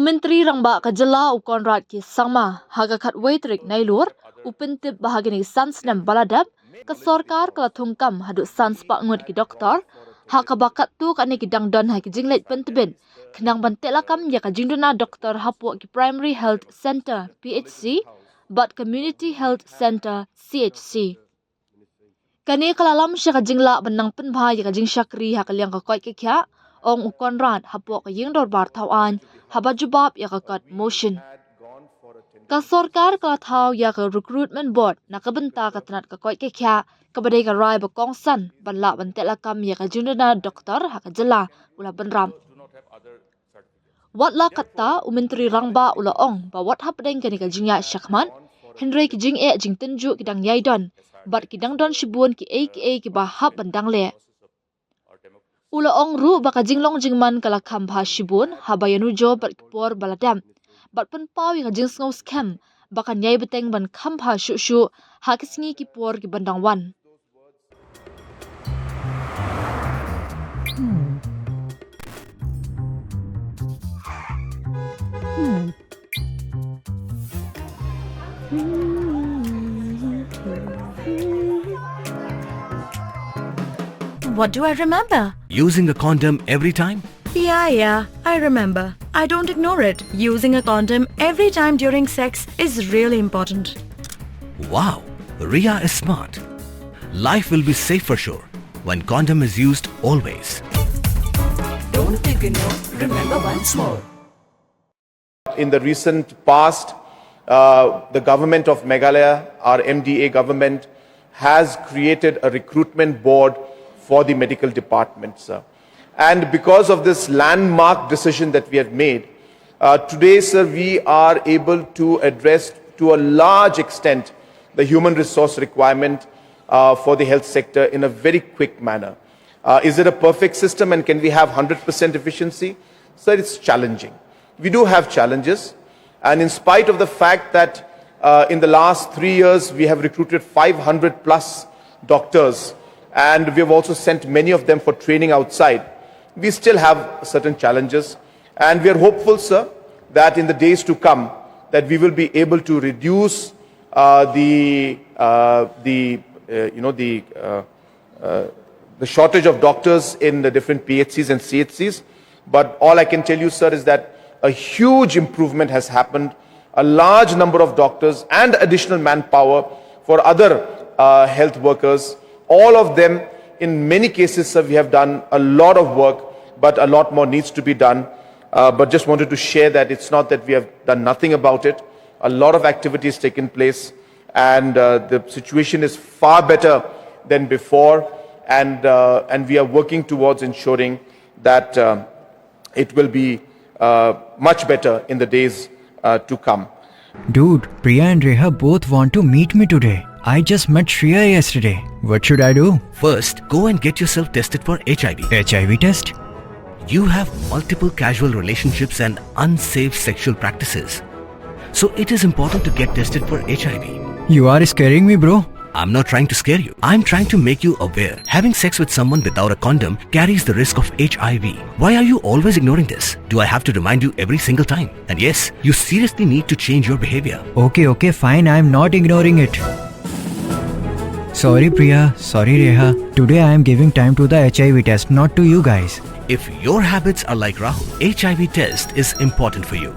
Menteri Rangba Kajala u Conrad ki sama haga khat waitrik nailur upintip bahagini sans nam baladab ka Sorkar kala thungkam haduh sans pa ngut ki doktor ha ka bakat tu kani ki dangdon ha ki jinglet pentbin khnang bantela kam ya ka jingduna doktor hapu ki primary health center PHC but community health center CHC kani kalalam sya ka jingla benang penbha ya ka jing syakri ha ka liang ka koi ki kya ong u Conrad hapu ka ying dor bar thawan haba jubab ya ka kat motion ka Sorkar ka thau ya ka recruitment board na ka benta ka tanat ka koi ke kya ka badai ka rai ba kong san banla bantela kam ya ka jundana doktor ha ka jala ula benram wat la katta u menteri rangba ula ong ba wat hapdeng ka ni ka jingya syakman henry ki jing e jing tenju ki dang yai don bat ki dang don shibun ki ki ba hap bandang le ula ong ru baka jinglong jingman kala khambha shibun habayanu jo bat por baladam bat pen pawi ka jing ngos scam baka nyai beteng ban khambha shu shu ha kisngi ki por ki bandang wan What do I remember? Using a condom every time? Yeah, I remember. I don't ignore it. Using a condom every time during sex is really important. Wow, Ria is smart. Life will be safe for sure when condom is used always. Don't ignore, remember once more. In the recent past, the government of Meghalaya, our MDA government, has created a recruitment board for the medical department, sir. And because of this landmark decision that we have made, today, sir, we are able to address to a large extent the human resource requirement for the health sector in a very quick manner. Is it a perfect system and can we have 100% efficiency? Sir, it's challenging. We do have challenges, and in spite of the fact that in the last 3 years we have recruited 500 plus doctors, and we have also sent many of them for training outside, we still have certain challenges, and we are hopeful, sir, that in the days to come that we will be able to reduce the shortage of doctors in the different PHCs and CHCs. But all I can tell you, sir, is that a huge improvement has happened. A large number of doctors and additional manpower for other health workers. All of them, in many cases, sir, we have done a lot of work, but a lot more needs to be done. But just wanted to share that it's not that we have done nothing about it. A lot of activity has taken place, and the situation is far better than before. And we are working towards ensuring that it will be much better in the days to come. Dude, Priya and Reha both want to meet me today. I just met Shreya yesterday. What should I do? First, go and get yourself tested for HIV. HIV test? You have multiple casual relationships and unsafe sexual practices. So it is important to get tested for HIV. You are scaring me, bro. I'm not trying to scare you. I'm trying to make you aware. Having sex with someone without a condom carries the risk of HIV. Why are you always ignoring this? Do I have to remind you every single time? And yes, you seriously need to change your behavior. Okay, fine. I'm not ignoring it. Sorry, Priya. Sorry, Reha. Today I am giving time to the HIV test, not to you guys. If your habits are like Rahul, HIV test is important for you.